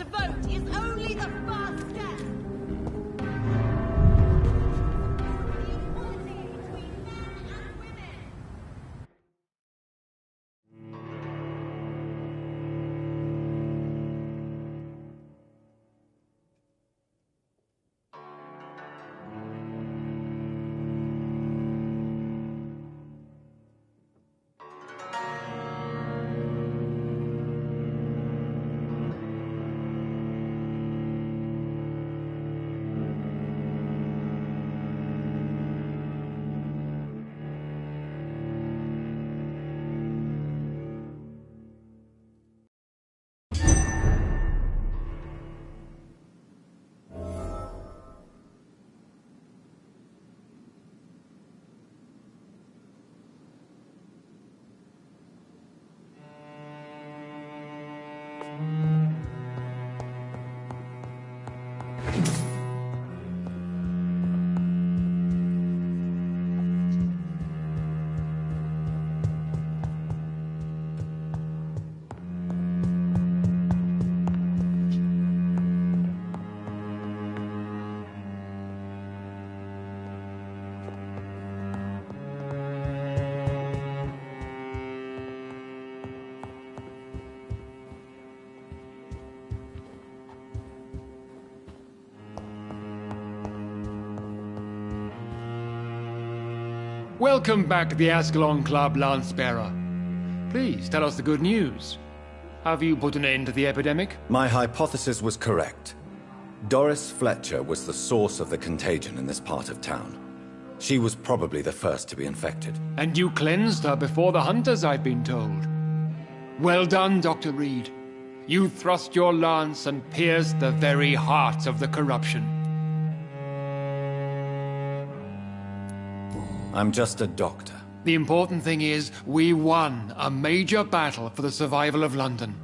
to vote is only the first step. The equality between men and women. Welcome back to the Ascalon Club, Lance-Bearer. Please tell us the good news. Have you put an end to the epidemic? My hypothesis was correct. Doris Fletcher was the source of the contagion in this part of town. She was probably the first to be infected. And you cleansed her before the hunters, I've been told. Well done, Dr. Reed. You thrust your lance and pierced the very heart of the corruption. I'm just a doctor. The important thing is, we won a major battle for the survival of London.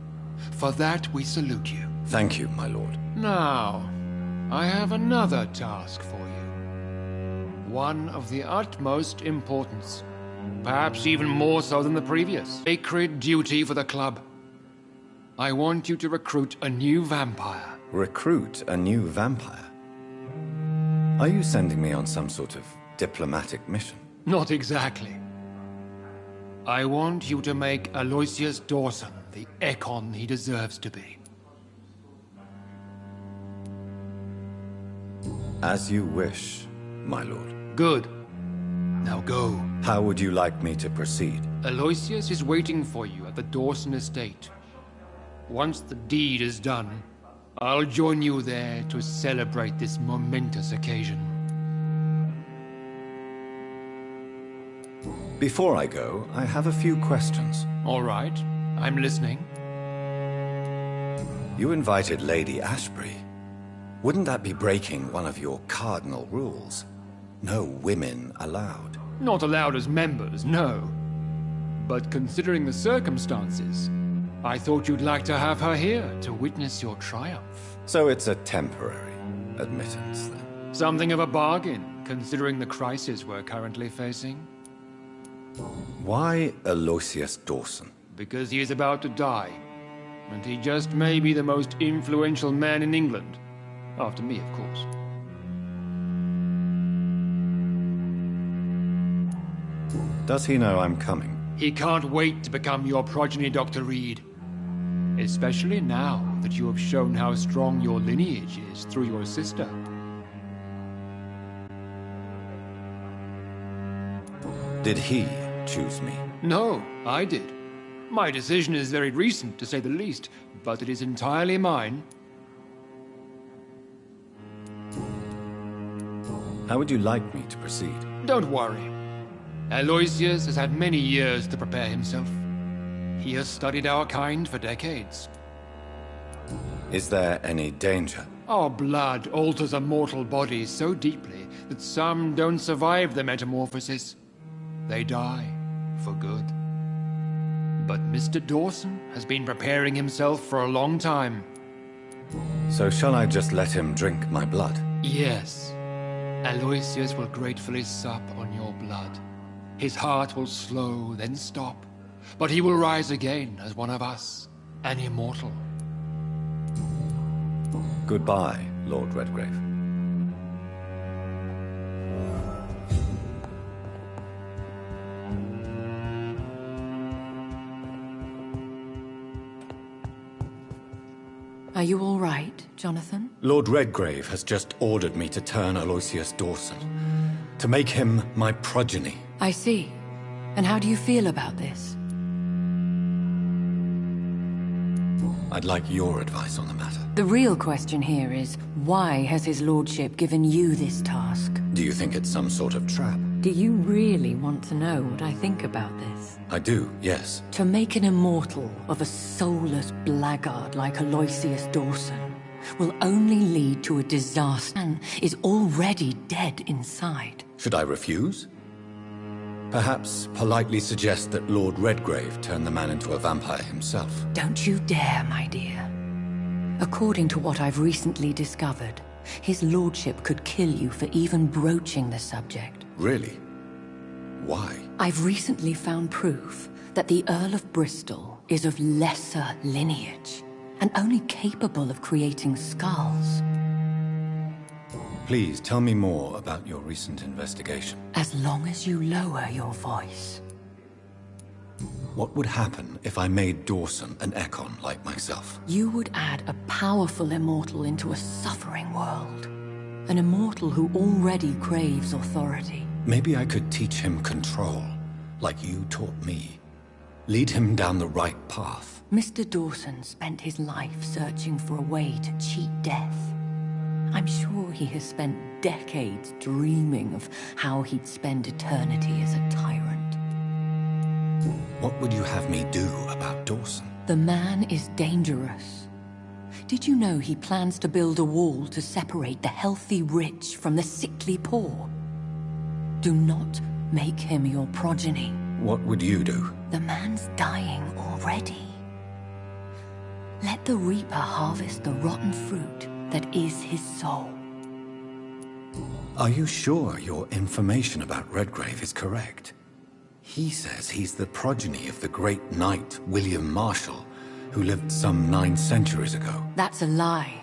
For that, we salute you. Thank you, my lord. Now, I have another task for you. One of the utmost importance. Perhaps even more so than the previous. Sacred duty for the club. I want you to recruit a new vampire. Recruit a new vampire? Are you sending me on some sort of diplomatic mission? Not exactly. I want you to make Aloysius Dawson the Ekon he deserves to be. As you wish, my lord. Good. Now go. How would you like me to proceed? Aloysius is waiting for you at the Dawson estate. Once the deed is done, I'll join you there to celebrate this momentous occasion. Before I go, I have a few questions. All right, I'm listening. You invited Lady Ashbury. Wouldn't that be breaking one of your cardinal rules? No women allowed. Not allowed as members, no. But considering the circumstances, I thought you'd like to have her here to witness your triumph. So it's a temporary admittance, then? Something of a bargain, considering the crisis we're currently facing. Why Aloysius Dawson? Because he is about to die, and he just may be the most influential man in England. After me, of course. Does he know I'm coming? He can't wait to become your progeny, Dr. Reed. Especially now that you have shown how strong your lineage is through your sister. Did he choose me? No, I did. My decision is very recent, to say the least, but it is entirely mine. How would you like me to proceed? Don't worry. Aloysius has had many years to prepare himself. He has studied our kind for decades. Is there any danger? Our blood alters a mortal body so deeply that some don't survive the metamorphosis. They die for good. But Mr. Dawson has been preparing himself for a long time. So shall I just let him drink my blood? Yes. Aloysius will gratefully sup on your blood. His heart will slow, then stop. But he will rise again as one of us, an immortal. Goodbye, Lord Redgrave. Are you all right, Jonathan? Lord Redgrave has just ordered me to turn Aloysius Dawson, to make him my progeny. I see. And how do you feel about this? I'd like your advice on the matter. The real question here is, why has his lordship given you this task? Do you think it's some sort of trap? Do you really want to know what I think about this? I do, yes. To make an immortal of a soulless blackguard like Aloysius Dawson will only lead to a disaster and is already dead inside. Should I refuse? Perhaps politely suggest that Lord Redgrave turn the man into a vampire himself. Don't you dare, my dear. According to what I've recently discovered, his lordship could kill you for even broaching the subject. Really? Why? I've recently found proof that the Earl of Bristol is of lesser lineage and only capable of creating skulls. Please tell me more about your recent investigation. As long as you lower your voice. What would happen if I made Dawson an Ekon like myself? You would add a powerful immortal into a suffering world. An immortal who already craves authority. Maybe I could teach him control, like you taught me. Lead him down the right path. Mr. Dawson spent his life searching for a way to cheat death. I'm sure he has spent decades dreaming of how he'd spend eternity as a tyrant. What would you have me do about Dawson? The man is dangerous. Did you know he plans to build a wall to separate the healthy rich from the sickly poor? Do not make him your progeny. What would you do? The man's dying already. Let the Reaper harvest the rotten fruit that is his soul. Are you sure your information about Redgrave is correct? He says he's the progeny of the great knight William Marshall, who lived some 9 centuries ago. That's a lie.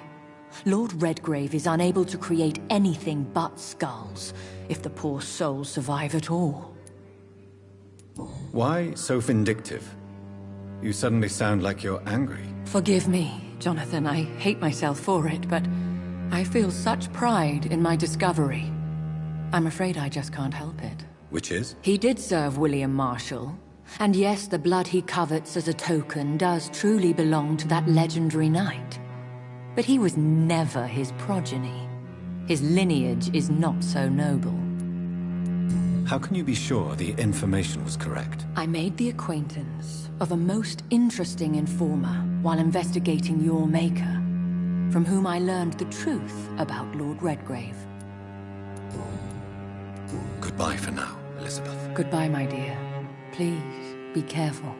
Lord Redgrave is unable to create anything but skulls, if the poor souls survive at all. Why so vindictive? You suddenly sound like you're angry. Forgive me, Jonathan. I hate myself for it, but I feel such pride in my discovery. I'm afraid I just can't help it. Which is? He did serve William Marshall. And yes, the blood he covets as a token does truly belong to that legendary knight. But he was never his progeny. His lineage is not so noble. How can you be sure the information was correct? I made the acquaintance of a most interesting informer while investigating your maker, from whom I learned the truth about Lord Redgrave. Goodbye for now, Elizabeth. Goodbye, my dear. Please, be careful.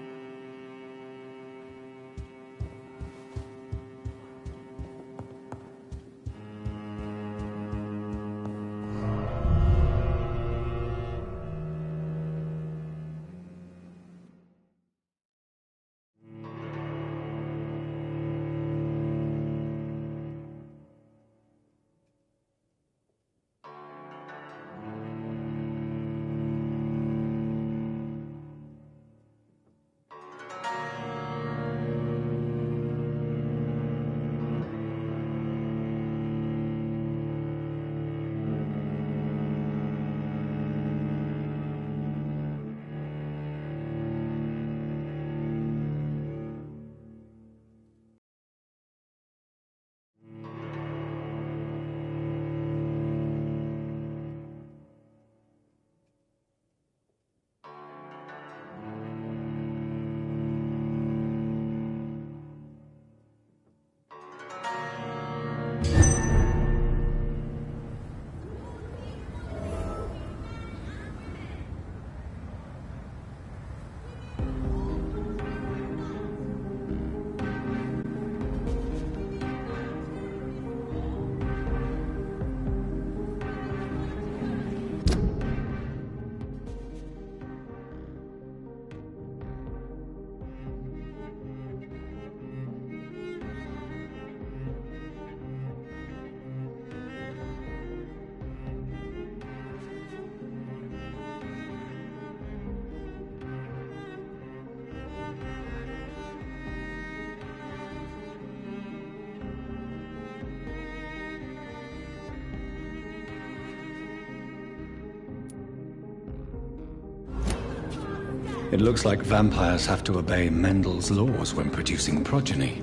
It looks like vampires have to obey Mendel's laws when producing progeny.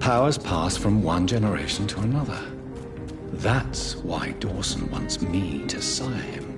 Powers pass from one generation to another. That's why Dawson wants me to sire him.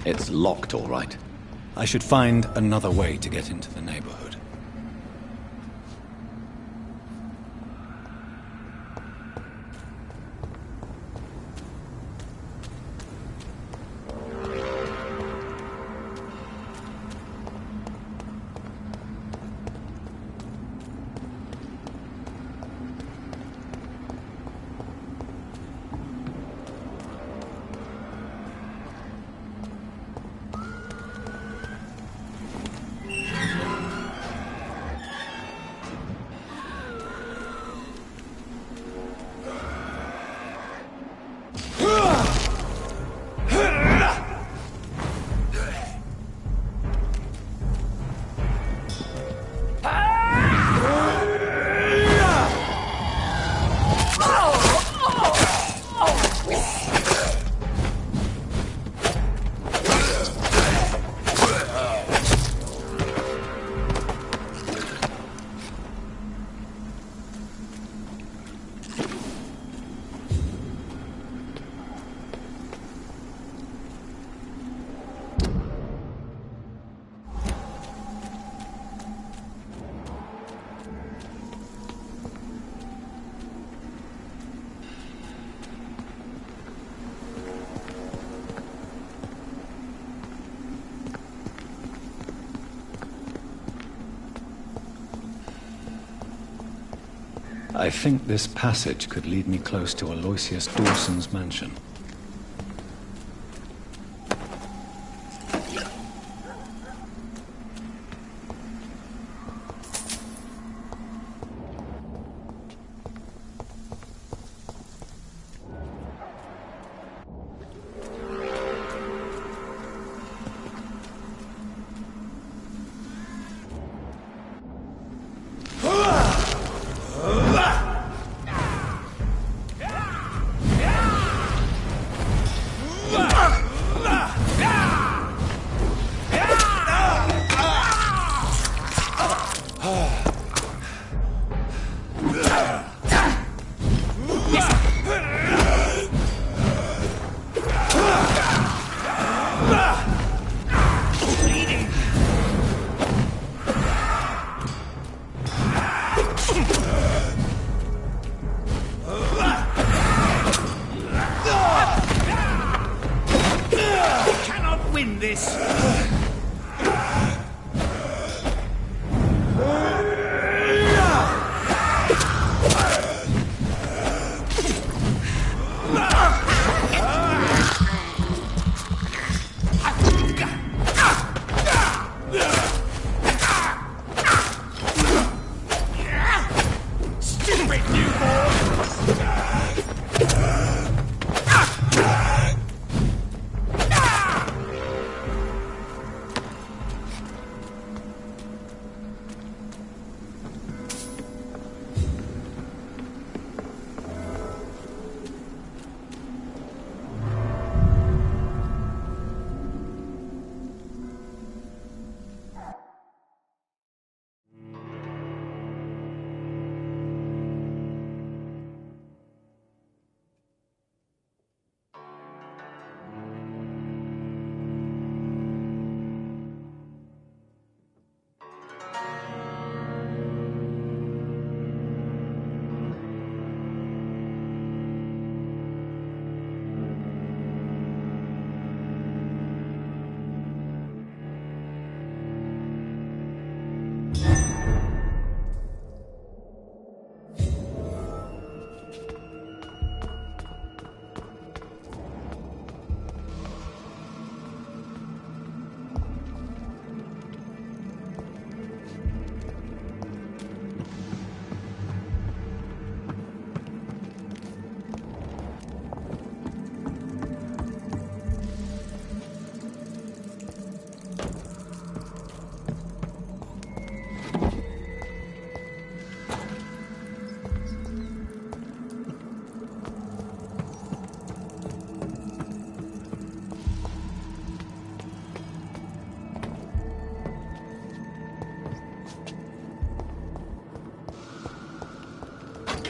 It's locked, all right. I should find another way to get into the neighborhood. I think this passage could lead me close to Aloysius Dawson's mansion.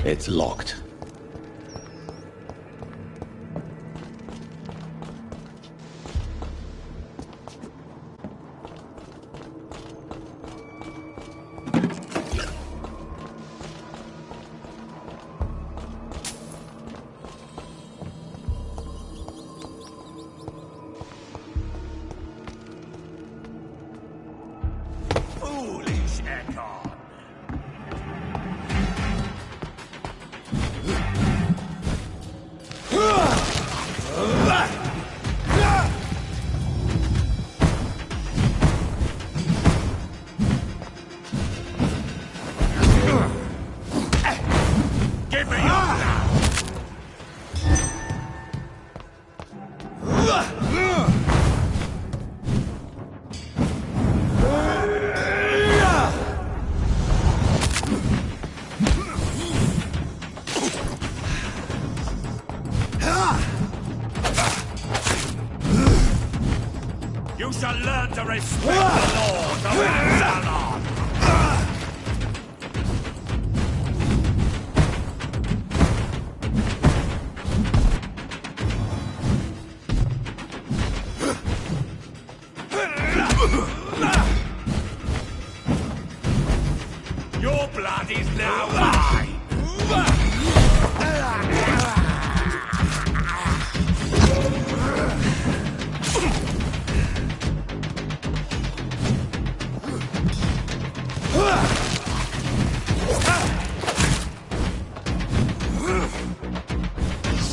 It's locked. Foolish Ekon. Give me your blood. You shall learn to respect the laws of Absalom! Your blood is now mine!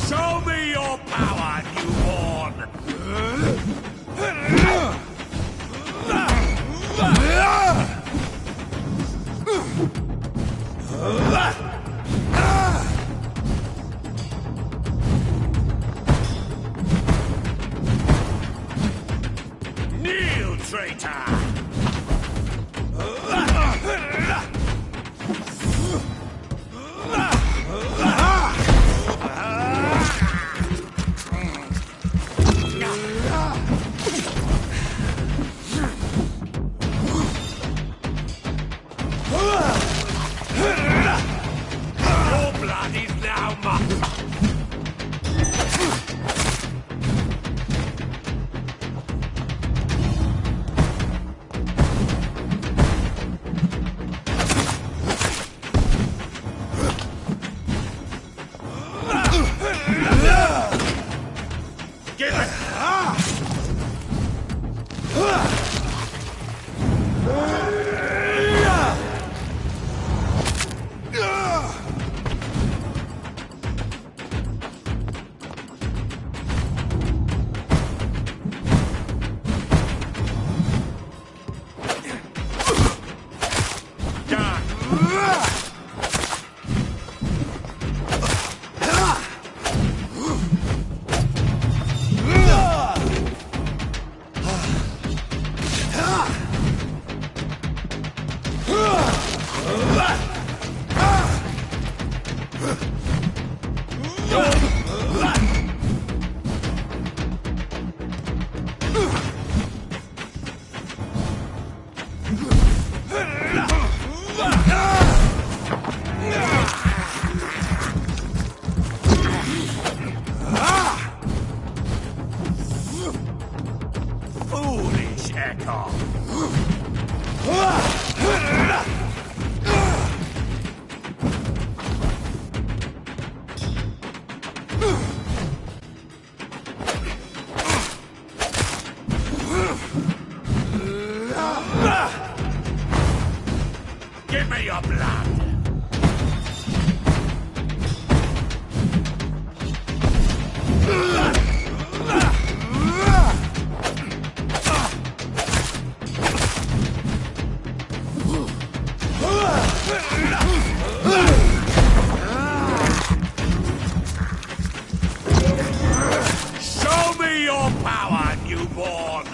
Show me your power, newborn! Kneel, traitor! Your blood is now mine! Give it! Foolish Ekon! Give me your blood! Show me your power, newborn!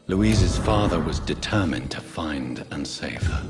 Louise's father was determined to find and save her.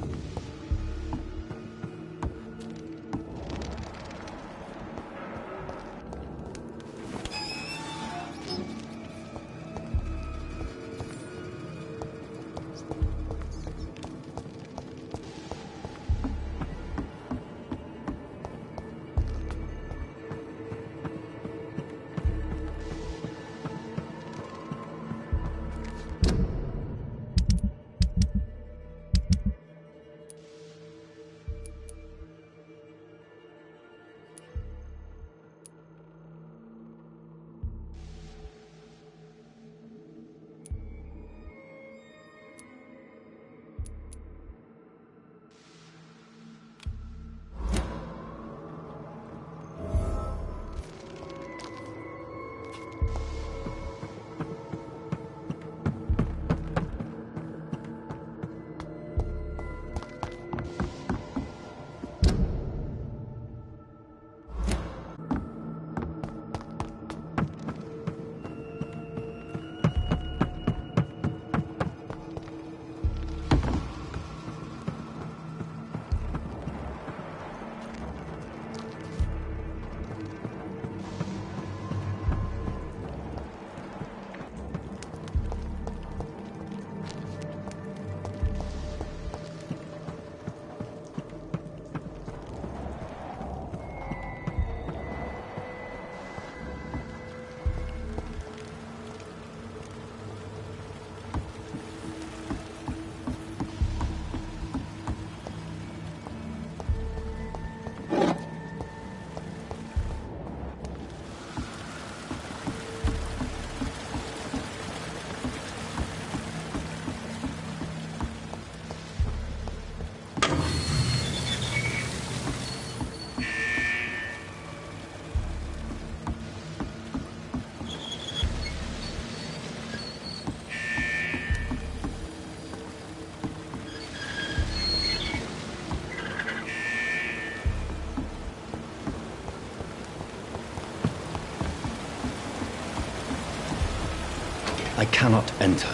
I cannot enter.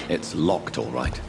It's locked, all right.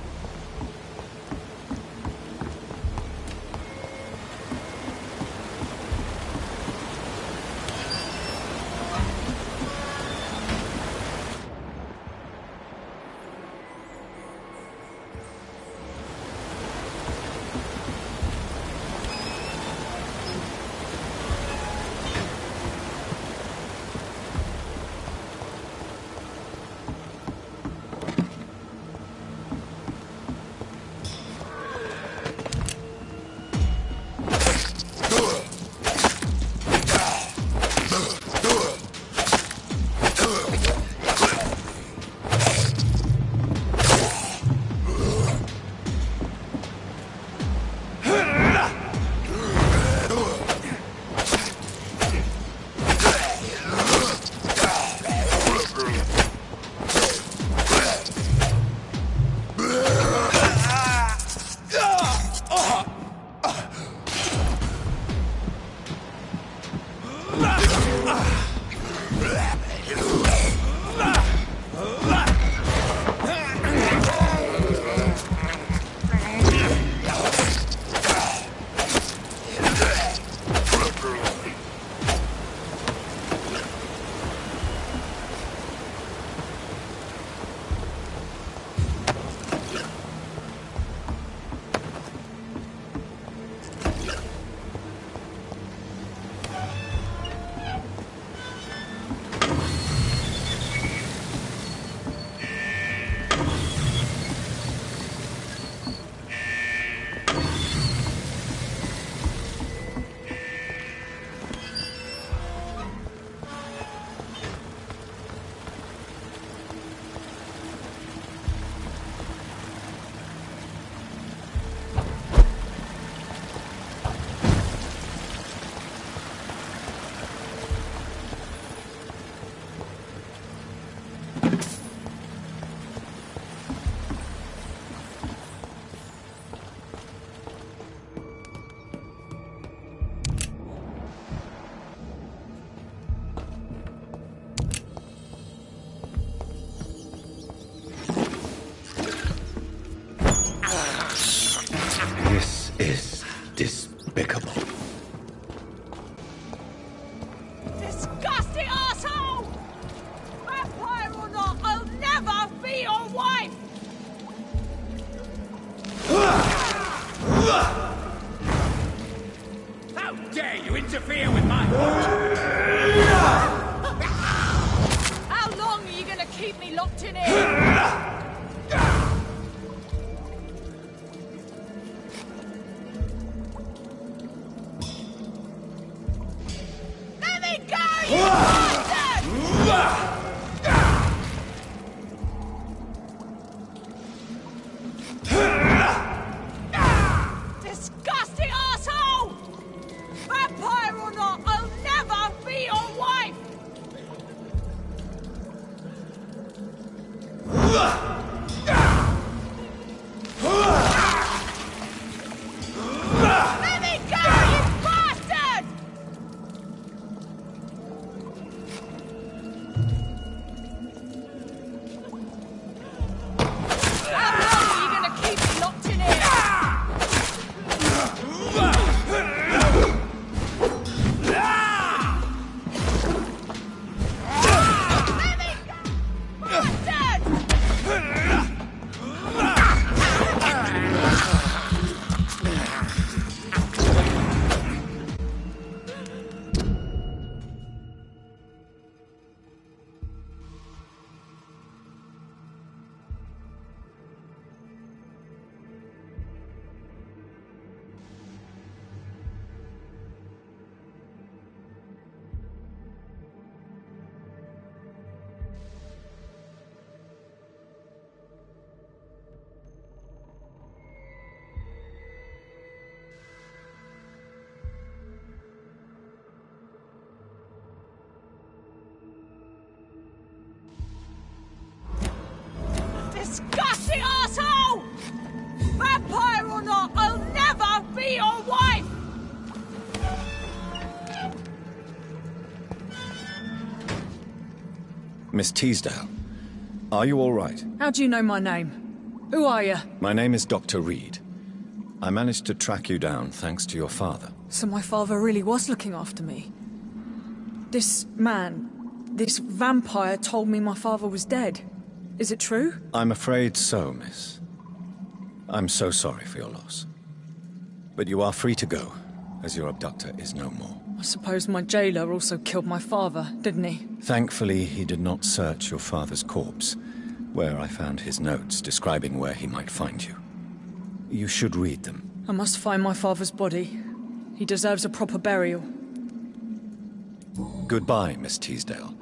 Disgusting asshole! Vampire or not, I'll never be your wife! Let me go, you bastard! How long are you gonna keep me locked in here? Let me go, bastard! Disgusting asshole! Vampire or not, I'll never be your wife! Miss Teasdale, are you all right? How do you know my name? Who are you? My name is Dr. Reed. I managed to track you down thanks to your father. So my father really was looking after me. This man, this vampire told me my father was dead. Is it true? I'm afraid so, miss. I'm so sorry for your loss. But you are free to go, as your abductor is no more. I suppose my jailer also killed my father, didn't he? Thankfully, he did not search your father's corpse, where I found his notes describing where he might find you. You should read them. I must find my father's body. He deserves a proper burial. Goodbye, Miss Teasdale.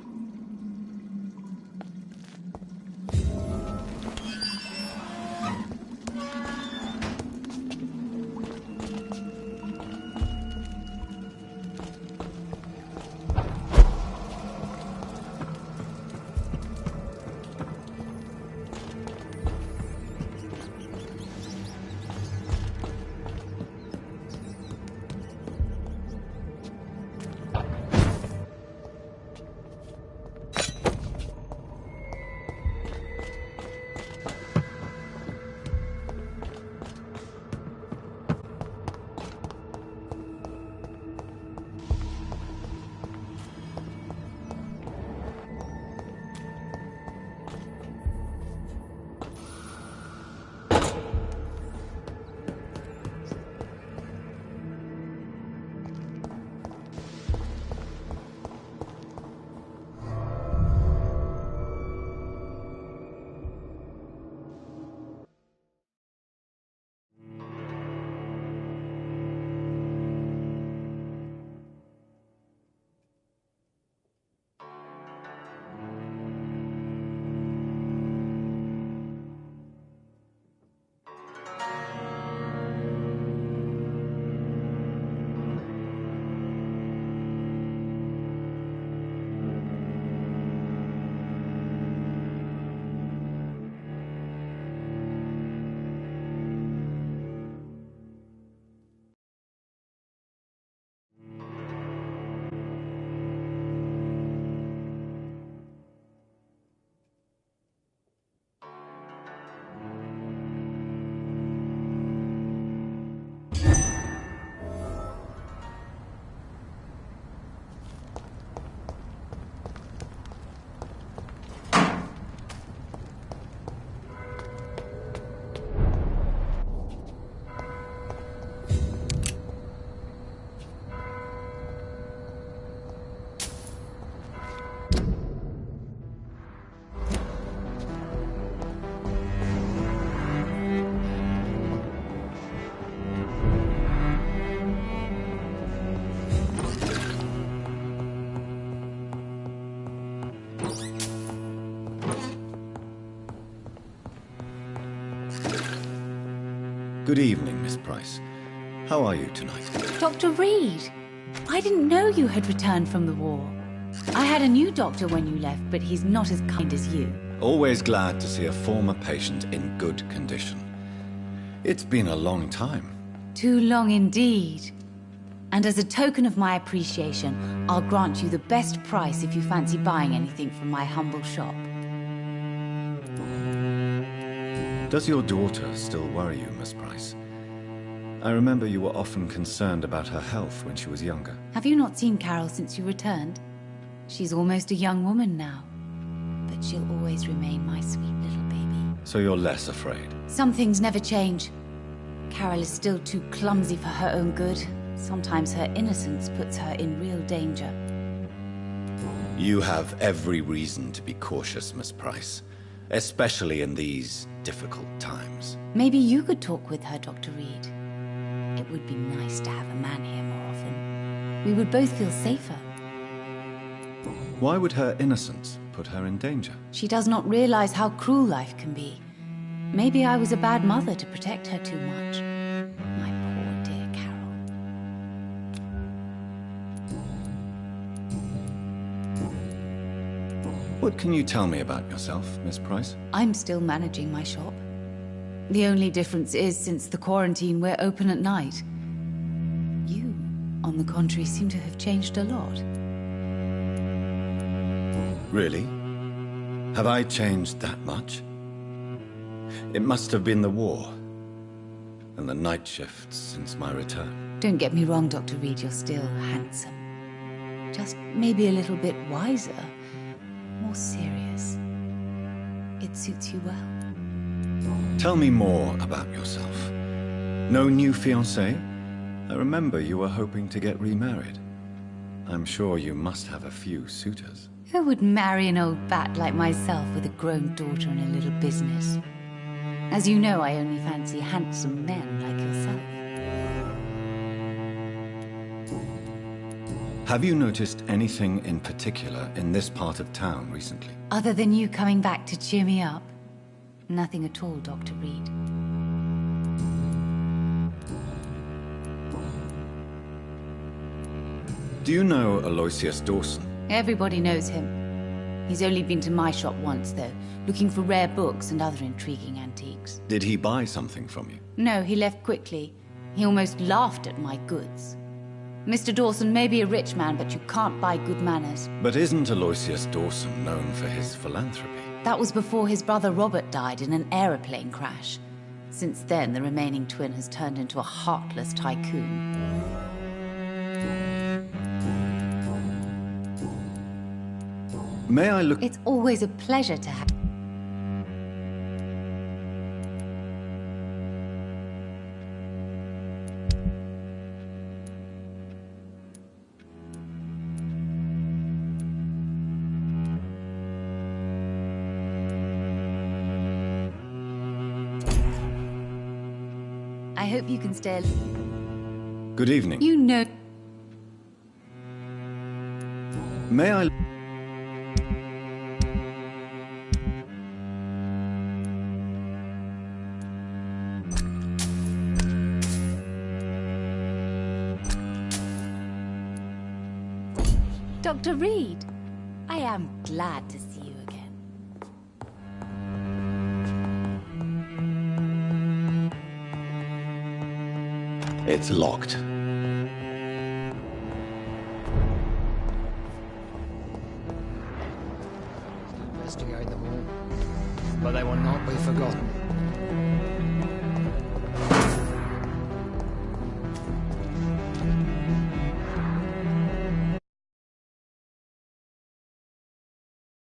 Good evening, Miss Price. How are you tonight? Dr. Reed, I didn't know you had returned from the war. I had a new doctor when you left, but he's not as kind as you. Always glad to see a former patient in good condition. It's been a long time. Too long indeed. And as a token of my appreciation, I'll grant you the best price if you fancy buying anything from my humble shop. Does your daughter still worry you, Miss Price? I remember you were often concerned about her health when she was younger. Have you not seen Carol since you returned? She's almost a young woman now. But she'll always remain my sweet little baby. So you're less afraid? Some things never change. Carol is still too clumsy for her own good. Sometimes her innocence puts her in real danger. You have every reason to be cautious, Miss Price. Especially in these difficult times. Maybe you could talk with her, Dr. Reed. It would be nice to have a man here more often. We would both feel safer. Why would her innocence put her in danger? She does not realize how cruel life can be. Maybe I was a bad mother to protect her too much. My poor dear Carol. What can you tell me about yourself, Miss Price? I'm still managing my shop. The only difference is, since the quarantine, we're open at night. You, on the contrary, seem to have changed a lot. Really? Have I changed that much? It must have been the war and the night shifts since my return. Don't get me wrong, Dr. Reed, you're still handsome. Just maybe a little bit wiser, more serious. It suits you well. Tell me more about yourself. No new fiancé? I remember you were hoping to get remarried. I'm sure you must have a few suitors. Who would marry an old bat like myself with a grown daughter and a little business? As you know, I only fancy handsome men like yourself. Have you noticed anything in particular in this part of town recently? Other than you coming back to cheer me up? Nothing at all, Dr. Reed. Do you know Aloysius Dawson? Everybody knows him. He's only been to my shop once, though, looking for rare books and other intriguing antiques. Did he buy something from you? No, he left quickly. He almost laughed at my goods. Mr. Dawson may be a rich man, but you can't buy good manners. But isn't Aloysius Dawson known for his philanthropy? That was before his brother Robert died in an aeroplane crash. Since then, the remaining twin has turned into a heartless tycoon. May I look? It's always a pleasure to have... I hope you can stay... Good evening. You know... May I... Dr. Reed, I am glad to see you again. It's locked. Investigate them all, but they will not be forgotten.